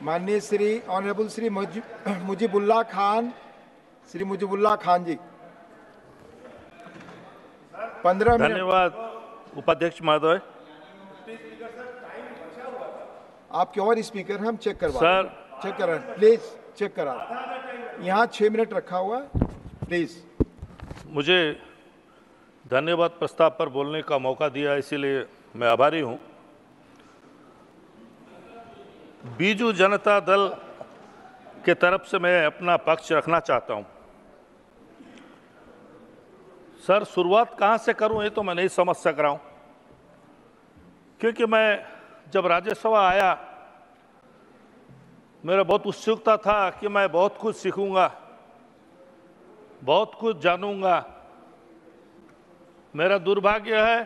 माननीय श्री ऑनरेबल श्री मुजीबुल्लाह खान, श्री मुजीबुल्लाह खान जी 15 मिनट। धन्यवाद उपाध्यक्ष महोदय। आपके और स्पीकर हैं, हम चेक करवा सर। चेक करा, प्लीज चेक करा। यहाँ 6 मिनट रखा हुआ है, प्लीज। मुझे धन्यवाद प्रस्ताव पर बोलने का मौका दिया, इसीलिए मैं आभारी हूं। बीजू जनता दल के तरफ से मैं अपना पक्ष रखना चाहता हूं। सर, शुरुआत कहां से करूं ये तो मैं नहीं समझ सक रहा हूं, क्योंकि मैं जब राज्यसभा आया मेरा बहुत उत्सुकता था कि मैं बहुत कुछ सीखूंगा, बहुत कुछ जानूंगा। मेरा दुर्भाग्य है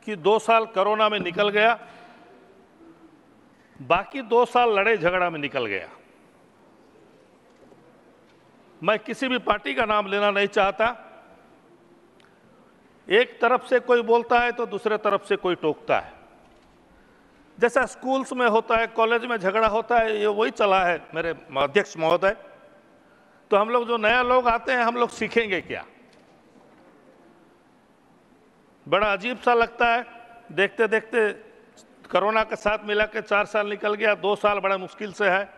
कि 2 साल कोरोना में निकल गया, बाकी 2 साल लड़ाई झगड़ा में निकल गया। मैं किसी भी पार्टी का नाम लेना नहीं चाहता। एक तरफ से कोई बोलता है तो दूसरे तरफ से कोई टोकता है। जैसा स्कूल्स में होता है, कॉलेज में झगड़ा होता है, ये वही चला है मेरे अध्यक्ष महोदय। तो हम लोग जो नया लोग आते हैं, हम लोग सीखेंगे क्या? बड़ा अजीब सा लगता है। देखते देखते कोरोना के साथ मिला के 4 साल निकल गया, 2 साल बड़ा मुश्किल से है।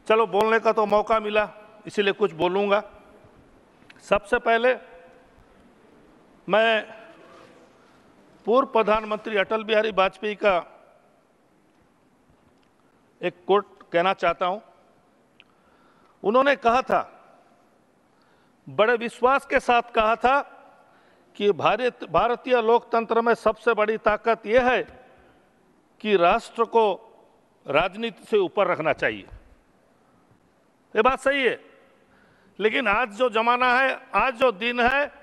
चलो, बोलने का तो मौका मिला, इसीलिए कुछ बोलूंगा। सबसे पहले मैं पूर्व प्रधानमंत्री अटल बिहारी वाजपेयी का एक कोट कहना चाहता हूं। उन्होंने कहा था, बड़े विश्वास के साथ कहा था कि भारतीय लोकतंत्र में सबसे बड़ी ताकत यह है कि राष्ट्र को राजनीति से ऊपर रखना चाहिए। ये बात सही है, लेकिन आज जो जमाना है, आज जो दिन है,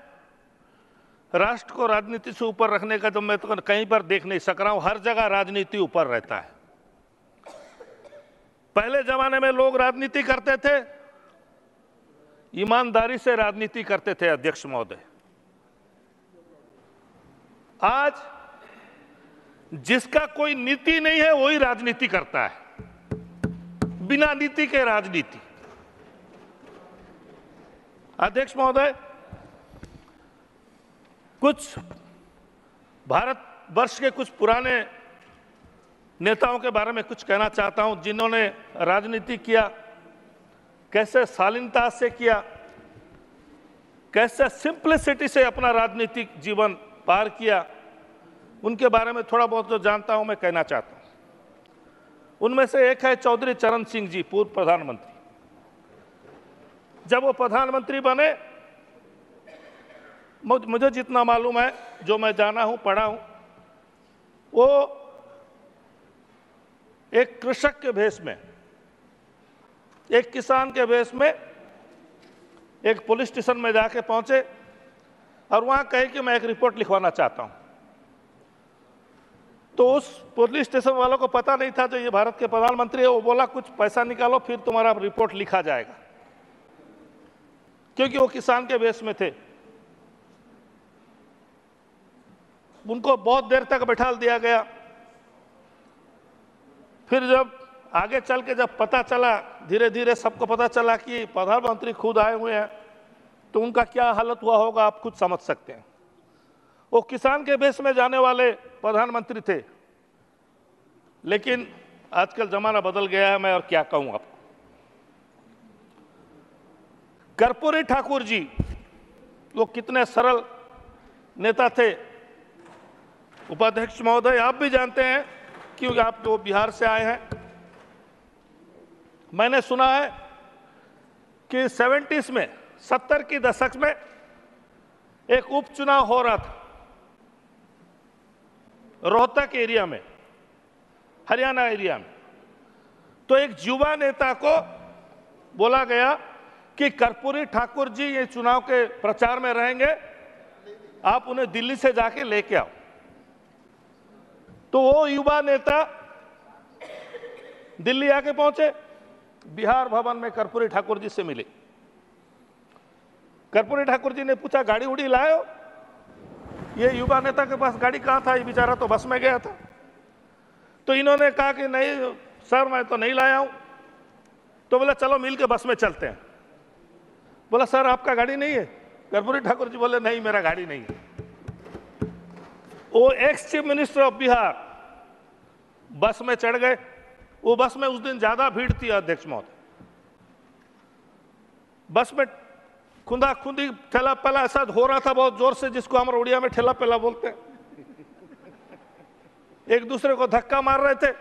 राष्ट्र को राजनीति से ऊपर रखने का तो मैं तो कहीं पर देख नहीं सक रहा हूं। हर जगह राजनीति ऊपर रहता है। पहले जमाने में लोग राजनीति करते थे, ईमानदारी से राजनीति करते थे अध्यक्ष महोदय। आज जिसका कोई नीति नहीं है वही राजनीति करता है, बिना नीति के राजनीति। अध्यक्ष महोदय, कुछ भारतवर्ष के कुछ पुराने नेताओं के बारे में कुछ कहना चाहता हूं, जिन्होंने राजनीति किया, कैसे शालीनता से किया, कैसे सिंप्लिसिटी से अपना राजनीतिक जीवन पार किया। उनके बारे में थोड़ा बहुत जो जानता हूं मैं कहना चाहता हूं। उनमें से एक है चौधरी चरण सिंह जी, पूर्व प्रधानमंत्री। जब वो प्रधानमंत्री बने, मुझे जितना मालूम है, जो मैं जाना हूं, पढ़ा हूं, वो एक कृषक के भेष में, एक किसान के भेष में एक पुलिस स्टेशन में जाके पहुंचे और वहां कहे कि मैं एक रिपोर्ट लिखवाना चाहता हूं। तो उस पुलिस स्टेशन वालों को पता नहीं था जो ये भारत के प्रधानमंत्री है। वो बोला, कुछ पैसा निकालो फिर तुम्हारा रिपोर्ट लिखा जाएगा, क्योंकि वो किसान के भेष में थे। उनको बहुत देर तक बैठा दिया गया। फिर जब आगे चल के जब पता चला, धीरे धीरे सबको पता चला कि प्रधानमंत्री खुद आए हुए हैं, तो उनका क्या हालत हुआ होगा आप खुद समझ सकते हैं। वो किसान के भेष में जाने वाले प्रधानमंत्री थे। लेकिन आजकल जमाना बदल गया है, मैं और क्या कहूं आपको। कर्पूरी ठाकुर जी, वो कितने सरल नेता थे। उपाध्यक्ष महोदय, आप भी जानते हैं क्योंकि आप तो बिहार से आए हैं। मैंने सुना है कि 70s में, 70 के दशक में एक उपचुनाव हो रहा था रोहतक एरिया में, हरियाणा एरिया में। तो एक युवा नेता को बोला गया कि कर्पूरी ठाकुर जी ये चुनाव के प्रचार में रहेंगे, आप उन्हें दिल्ली से जाके लेके आओ। तो वो युवा नेता दिल्ली आके पहुंचे, बिहार भवन में कर्पूरी ठाकुर जी से मिले। कर्पूरी ठाकुर जी ने पूछा, गाड़ी उड़ी लाए हो? ये युवा नेता के पास गाड़ी कहां था, ये बेचारा तो बस में गया था। तो इन्होंने कहा कि नहीं सर मैं तो नहीं लाया हूं। तो बोला चलो मिल के बस में चलते हैं। बोला सर आपका गाड़ी नहीं है? कर्पूरी ठाकुर जी बोले नहीं मेरा गाड़ी नहीं है। वो ex chief minister of Bihar बस में चढ़ गए। वो बस में उस दिन ज्यादा भीड़ थी अध्यक्ष महोदय। बस में खुंदा खुंदी ठेला पेला ऐसा हो रहा था बहुत जोर से, जिसको हम उड़िया में ठेला पेला बोलते हैं। एक दूसरे को धक्का मार रहे थे।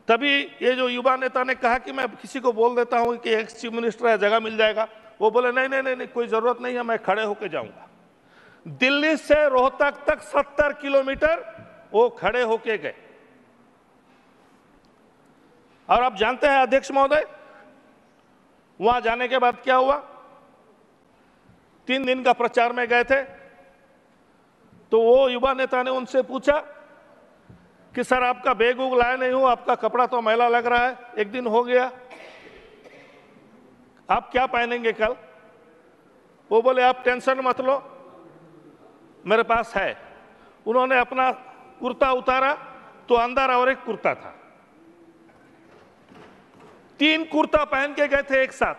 तभी ये जो युवा नेता ने कहा कि मैं किसी को बोल देता हूं कि एक्स चीफ मिनिस्टर है, जगह मिल जाएगा। वो बोले नहीं नहीं नहीं, नहीं कोई जरूरत नहीं है, मैं खड़े होके जाऊंगा। दिल्ली से रोहतक तक 70 किलोमीटर वो खड़े होके गए। और आप जानते हैं अध्यक्ष महोदय, वहां जाने के बाद क्या हुआ? 3 दिन का प्रचार में गए थे। तो वो युवा नेता ने उनसे पूछा कि सर आपका बैग उग लाया नहीं हो, आपका कपड़ा तो मैला लग रहा है, एक दिन हो गया, आप क्या पहनेंगे कल? वो बोले आप टेंशन मत लो, मेरे पास है। उन्होंने अपना कुर्ता उतारा तो अंदर और एक कुर्ता था। 3 कुर्ता पहन के गए थे एक साथ।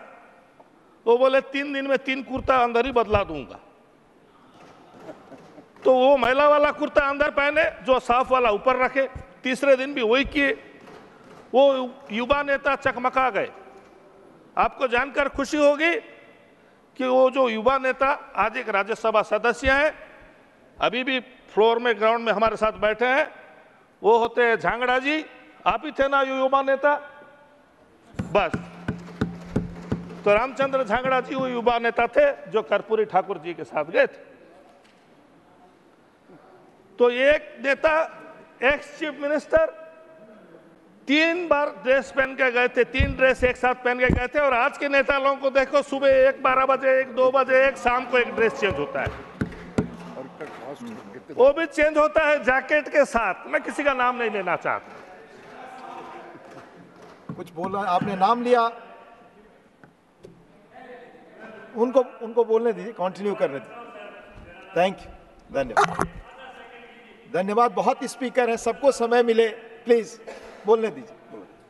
वो बोले 3 दिन में 3 कुर्ता अंदर ही बदला दूंगा। तो वो मैला वाला कुर्ता अंदर पहने, जो साफ वाला ऊपर रखे। तीसरे दिन भी वही किए। वो युवा नेता चकमका गए। आपको जानकर खुशी होगी कि वो जो युवा नेता आज एक राज्यसभा सदस्य हैं, अभी भी फ्लोर में ग्राउंड में हमारे साथ बैठे हैं, वो होते हैं झांगड़ा जी। आप ही थे ना युवा नेता? बस, तो रामचंद्र झांगड़ा जी वो युवा नेता थे जो कर्पूरी ठाकुर जी के साथ गए थे। तो एक नेता एक्स चीफ मिनिस्टर 3 बार ड्रेस पहन के गए थे, 3 ड्रेस एक साथ पहन के गए थे। और आज के नेता लोगों को देखो, सुबह 1 12 बजे, 1 2 बजे, एक शाम को एक ड्रेस चेंज होता है। वो भी चेंज होता है जैकेट के साथ। मैं किसी का नाम नहीं लेना चाहता। कुछ बोला आपने, नाम लिया, उनको बोलने दीजिए, कंटिन्यू करने दीजिए। थैंक यू, धन्यवाद, धन्यवाद। बहुत स्पीकर हैं, सबको समय मिले, प्लीज बोलने दीजिए,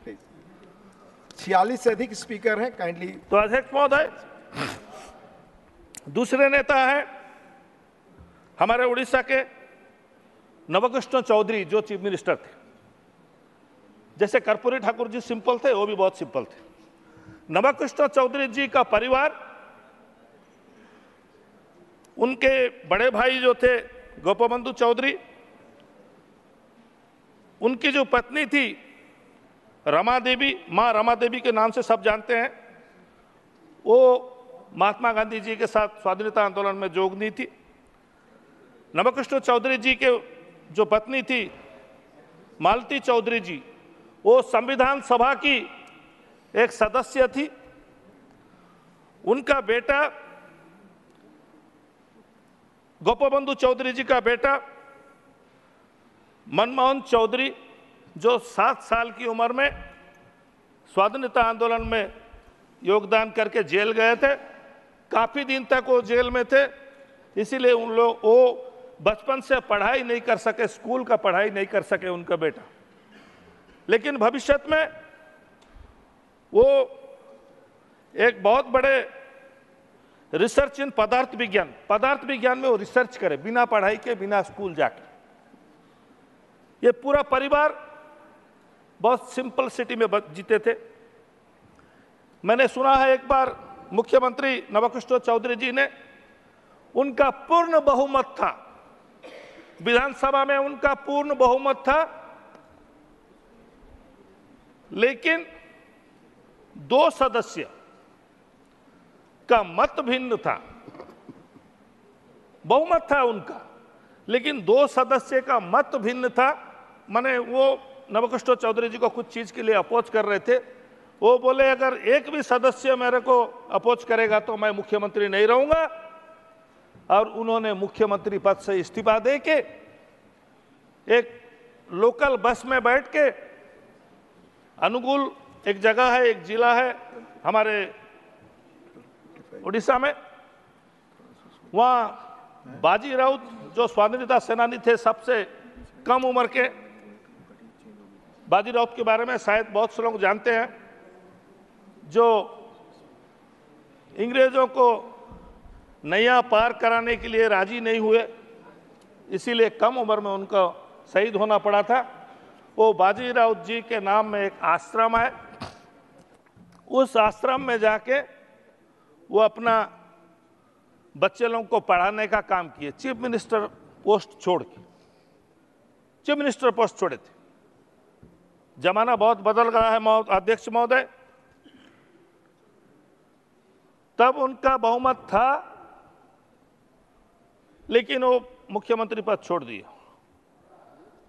प्लीज। 46 से अधिक स्पीकर हैं, काइंडली। तो अध्यक्ष महोदय, दूसरे नेता हैं हमारे उड़ीसा के नवकृष्ण चौधरी, जो चीफ मिनिस्टर थे। जैसे कर्पूरी ठाकुर जी सिंपल थे, वो भी बहुत सिंपल थे। नवकृष्ण चौधरी जी का परिवार, उनके बड़े भाई जो थे गोपबंधु चौधरी, उनकी जो पत्नी थी रमा देवी, मां रमा देवी के नाम से सब जानते हैं, वो महात्मा गांधी जी के साथ स्वाधीनता आंदोलन में जोगनी थी। नवकृष्ण चौधरी जी के जो पत्नी थी मालती चौधरी जी, वो संविधान सभा की एक सदस्य थी। उनका बेटा गोपबंधु चौधरी जी का बेटा मनमोहन चौधरी, जो 7 साल की उम्र में स्वाधीनता आंदोलन में योगदान करके जेल गए थे। काफी दिन तक वो जेल में थे, इसीलिए उन लोग वो बचपन से पढ़ाई नहीं कर सके, स्कूल का पढ़ाई नहीं कर सके उनका बेटा। लेकिन भविष्य में वो एक बहुत बड़े रिसर्च इन पदार्थ विज्ञान में वो रिसर्च करे, बिना पढ़ाई के, बिना स्कूल जाके। ये पूरा परिवार बहुत सिंपल सिटी में जीते थे। मैंने सुना है एक बार मुख्यमंत्री नवकृष्ण चौधरी जी ने, उनका पूर्ण बहुमत था विधानसभा में, उनका पूर्ण बहुमत था, लेकिन 2 सदस्य का मत भिन्न था। बहुमत था उनका, लेकिन 2 सदस्य का मत भिन्न था। माने वो नवकृष्ण चौधरी जी को कुछ चीज के लिए अपोज कर रहे थे। वो बोले अगर एक भी सदस्य मेरे को अपोज करेगा तो मैं मुख्यमंत्री नहीं रहूंगा। और उन्होंने मुख्यमंत्री पद से इस्तीफा दे के एक लोकल बस में बैठ के, अनुगुल एक जगह है, एक जिला है हमारे उड़ीसा में, वहां बाजी राउत जो स्वाधीनता सेनानी थे, सबसे कम उम्र के, बाजी राउत के बारे में शायद बहुत से लोग जानते हैं, जो अंग्रेजों को नैया पार कराने के लिए राजी नहीं हुए, इसीलिए कम उम्र में उनको शहीद होना पड़ा था। वो बाजी राउत जी के नाम में एक आश्रम है, उस आश्रम में जाके वो अपना बच्चे लोगों को पढ़ाने का काम किए। चीफ मिनिस्टर पोस्ट छोड़ के, चीफ मिनिस्टर पोस्ट छोड़े थे। जमाना बहुत बदल गया है अध्यक्ष महोदय। तब उनका बहुमत था, लेकिन वो मुख्यमंत्री पद छोड़ दिया।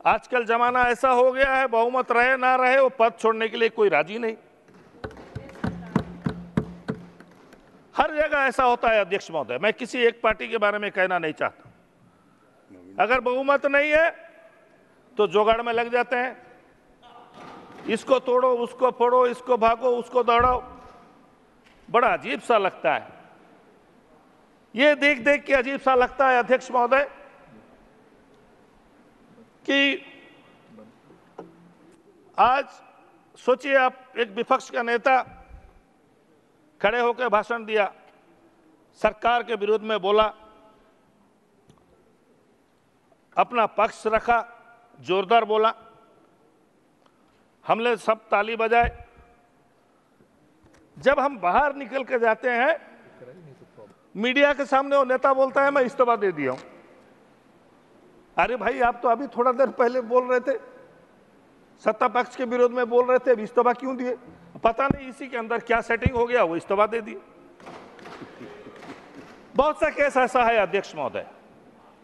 आजकल जमाना ऐसा हो गया है, बहुमत रहे ना रहे, वो पद छोड़ने के लिए कोई राजी नहीं। हर जगह ऐसा होता है अध्यक्ष महोदय। मैं किसी एक पार्टी के बारे में कहना नहीं चाहता। अगर बहुमत नहीं है तो जुगाड़ में लग जाते हैं, इसको तोड़ो, उसको फोड़ो, इसको भागो, उसको दौड़ाओ। बड़ा अजीब सा लगता है, ये देख देख के अजीब सा लगता है अध्यक्ष महोदय कि आज सोचिए, आप एक विपक्ष का नेता खड़े होकर भाषण दिया, सरकार के विरोध में बोला, अपना पक्ष रखा, जोरदार बोला, हमने सब ताली बजाए। जब हम बाहर निकल के जाते हैं, मीडिया के सामने वो नेता बोलता है मैं इस्तीफा दे दिया हूं। अरे भाई, आप तो अभी थोड़ा देर पहले बोल रहे थे, सत्ता पक्ष के विरोध में बोल रहे थे, अभी इस्तीफा क्यों दिए? पता नहीं इसी के अंदर क्या सेटिंग हो गया, वो इस्तीफा दे दिए। बहुत सा केस ऐसा है अध्यक्ष महोदय,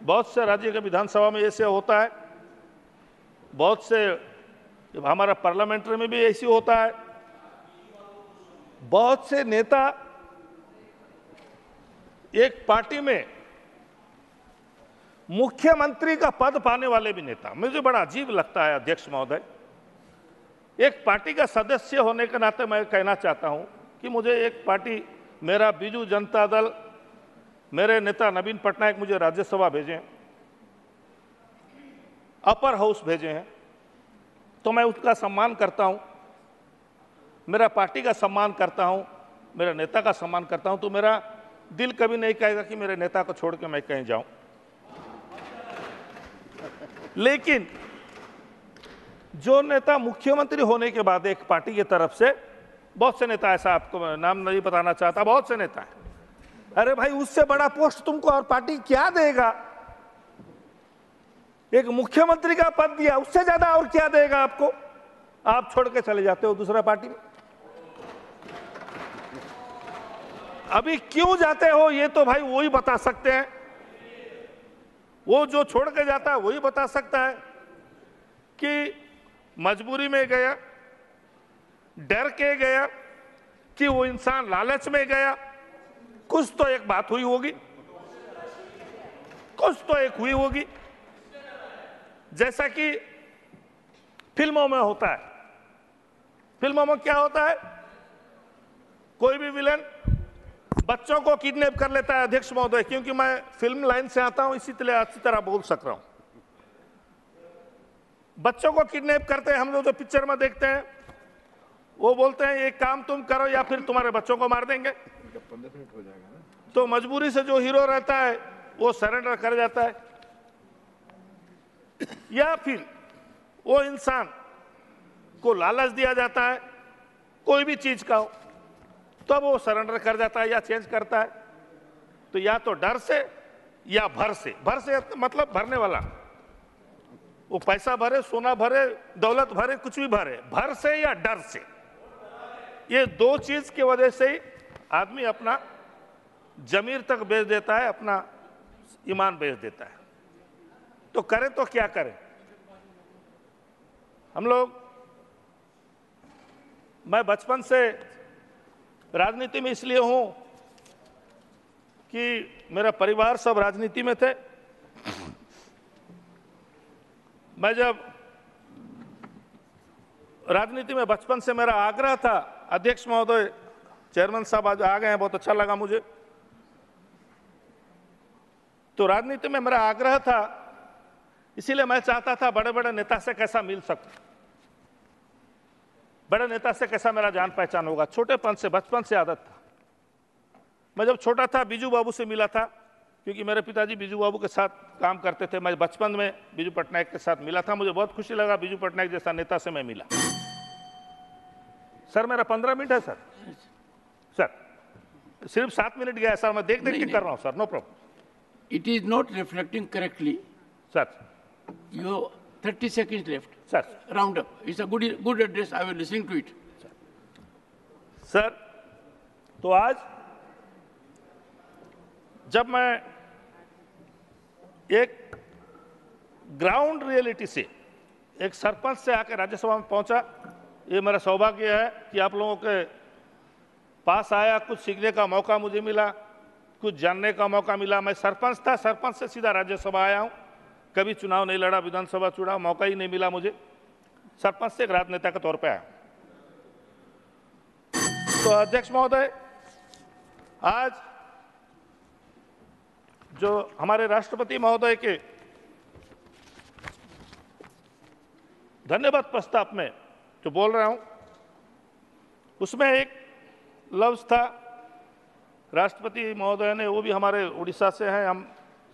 बहुत से राज्य के विधानसभा में ऐसे होता है, बहुत से हमारा पार्लियामेंट्री में भी ऐसी होता है। बहुत से नेता एक पार्टी में मुख्यमंत्री का पद पाने वाले भी नेता, मुझे बड़ा अजीब लगता है अध्यक्ष महोदय। एक पार्टी का सदस्य होने के नाते मैं कहना चाहता हूं कि मुझे एक पार्टी, मेरा बीजू जनता दल, मेरे नेता नवीन पटनायक मुझे राज्यसभा भेजे हैं, अपर हाउस भेजे हैं, तो मैं उसका सम्मान करता हूं, मेरा पार्टी का सम्मान करता हूं, मेरे नेता का सम्मान करता हूं। तो मेरा दिल कभी नहीं कहेगा कि मेरे नेता को छोड़ के मैं कहीं जाऊं। लेकिन जो नेता मुख्यमंत्री होने के बाद एक पार्टी की तरफ से, बहुत से नेता, ऐसा आपको नाम नहीं बताना चाहता, बहुत से नेता है, अरे भाई उससे बड़ा पोस्ट तुमको और पार्टी क्या देगा? एक मुख्यमंत्री का पद दिया, उससे ज्यादा और क्या देगा आपको? आप छोड़ के चले जाते हो दूसरा पार्टी में। अभी क्यों जाते हो ये तो भाई वही बता सकते हैं, वो जो छोड़ के जाता है वही बता सकता है कि मजबूरी में गया, डर के गया, कि वो इंसान लालच में गया। कुछ तो एक बात हुई होगी, कुछ तो एक हुई होगी। जैसा कि फिल्मों में होता है, फिल्मों में क्या होता है, कोई भी विलन बच्चों को किडनैप कर लेता है अध्यक्ष महोदय, क्योंकि मैं फिल्म लाइन से आता हूं, इसी तरह अच्छी तरह बोल सक रहा हूं। बच्चों को किडनैप करते हैं, हम लोग जो पिक्चर में देखते हैं, वो बोलते हैं एक काम तुम करो या फिर तुम्हारे बच्चों को मार देंगे। 15 मिनट हो जाएगा ना। तो मजबूरी से जो हीरो रहता है वो सरेंडर कर जाता है, या फिर वो इंसान को लालच दिया जाता है कोई भी चीज का हो, तब वो सरेंडर कर जाता है या चेंज करता है। तो या तो डर से या भर से, भर से मतलब भरने वाला, वो पैसा भरे, सोना भरे, दौलत भरे, कुछ भी भरे, भर से या डर से, ये दो चीज की वजह से ही आदमी अपना जमीर तक बेच देता है, अपना ईमान बेच देता है। तो करे तो क्या करें हम लोग? मैं बचपन से राजनीति में इसलिए हूं कि मेरा परिवार सब राजनीति में थे। मैं जब राजनीति में, बचपन से मेरा आग्रह था, अध्यक्ष महोदय, चेयरमैन साहब आज आ गए हैं, बहुत अच्छा लगा मुझे। तो राजनीति में मेरा आग्रह था, इसीलिए मैं चाहता था बड़े बड़े नेता से कैसा मिल सकूं। बड़े नेता से कैसा मेरा जान पहचान होगा। छोटेपन से, बचपन से आदत था। मैं जब छोटा था बीजू बाबू से मिला था, क्योंकि मेरे पिताजी बीजू बाबू के साथ काम करते थे। मैं बचपन में बीजू पटनायक के साथ मिला था। मुझे बहुत खुशी लगा बीजू पटनायक जैसा नेता से मैं मिला। सर मेरा 15 मिनट है सर। सर सिर्फ 7 मिनट गया सर, मैं देख के कर रहा हूँ sir, no problem. It is not reflecting correctly. Sir You 30 seconds left. Sir Round up. It's a good address. I will listen to it. Sir तो आज जब मैं एक ग्राउंड रियलिटी से, एक सरपंच से आकर राज्यसभा में पहुंचा, ये मेरा सौभाग्य है कि आप लोगों के पास आया, कुछ सीखने का मौका मुझे मिला, कुछ जानने का मौका मिला। मैं सरपंच था, सरपंच से सीधा राज्यसभा आया हूं, कभी चुनाव नहीं लड़ा, विधानसभा चुनाव मौका ही नहीं मिला मुझे। सरपंच से एक राजनेता के तौर पे आया। तो अध्यक्ष महोदय, आज जो हमारे राष्ट्रपति महोदय के धन्यवाद प्रस्ताव में जो बोल रहा हूं, उसमें एक लफ्ज था राष्ट्रपति महोदय ने, वो भी हमारे उड़ीसा से हैं, हम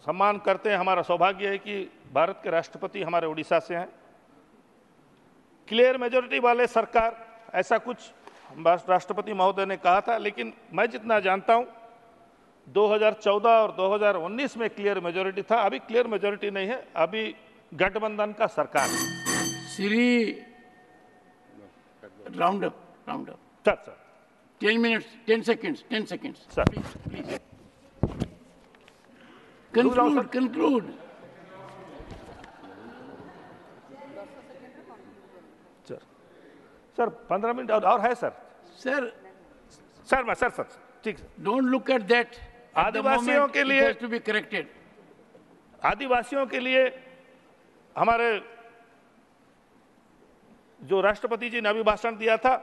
सम्मान करते हैं। हमारा सौभाग्य है कि भारत के राष्ट्रपति हमारे उड़ीसा से हैं। क्लियर मेजॉरिटी वाले सरकार, ऐसा कुछ राष्ट्रपति महोदय ने कहा था, लेकिन मैं जितना जानता हूं 2014 और 2019 में क्लियर मेजॉरिटी था। अभी क्लियर मेजॉरिटी नहीं है, अभी गठबंधन का सरकार है। Siri, round up. Sir 10 minutes, 10 seconds. Sir Please. Conclude. Sir 15 minute और है सर। Sir, सर ठीक। don't look at that. At the आदिवासियों moment, के it लिए, has to be corrected. आदिवासियों के लिए हमारे जो राष्ट्रपति जी ने अभिभाषण दिया था,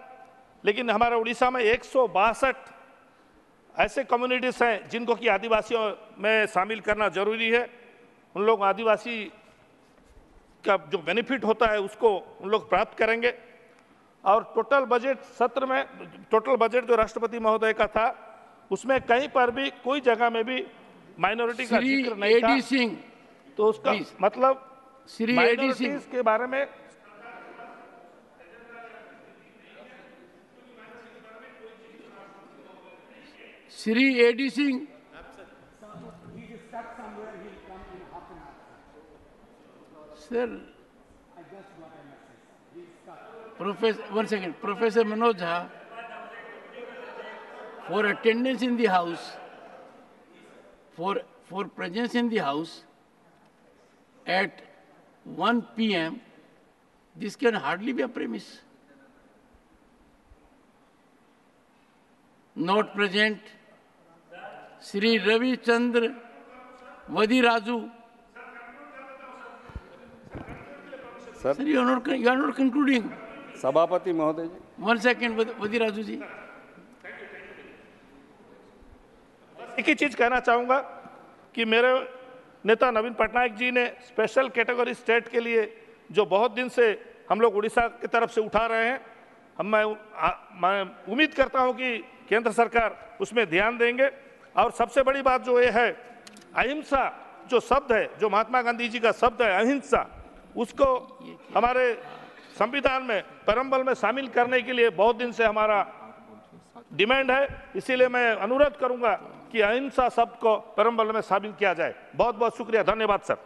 लेकिन हमारे उड़ीसा में 162 ऐसे कम्युनिटीज हैं जिनको कि आदिवासियों में शामिल करना जरूरी है। उन लोग आदिवासी का जो बेनिफिट होता है उसको उन लोग प्राप्त करेंगे। और टोटल बजट सत्र में, टोटल बजट जो राष्ट्रपति महोदय का था, उसमें कहीं पर भी कोई जगह में भी माइनॉरिटी का Sri जिक्र नहीं था। A.D. Singh. तो उसका Please. मतलब Sri A.D. Singh. माइनॉरिटीज के बारे में Sri A.D. Singh. Sir. One second. Professor Manoj Jha, for attendance in the house, for presence in the house at 1 p.m., this can hardly be a premise. Not present, Sri Ravi Chandra Vadiraju. Sir, You are not concluding. सभापति महोदय जी, 1 second, Vadiraju ji. एक ही चीज कहना चाहूंगा कि मेरे नेता नवीन पटनायक जी ने स्पेशल कैटेगरी स्टेट के लिए जो बहुत दिन से हम लोग उड़ीसा की तरफ से उठा रहे हैं, मैं उम्मीद करता हूं कि केंद्र सरकार उसमें ध्यान देंगे। और सबसे बड़ी बात जो ये है, अहिंसा जो शब्द है, जो महात्मा गांधी जी का शब्द है अहिंसा, उसको हमारे संविधान में, परम्बल में शामिल करने के लिए बहुत दिन से हमारा डिमांड है। इसीलिए मैं अनुरोध करूंगा कि अहिंसा शब्द को परम्बल में शामिल किया जाए। बहुत बहुत शुक्रिया, धन्यवाद सर।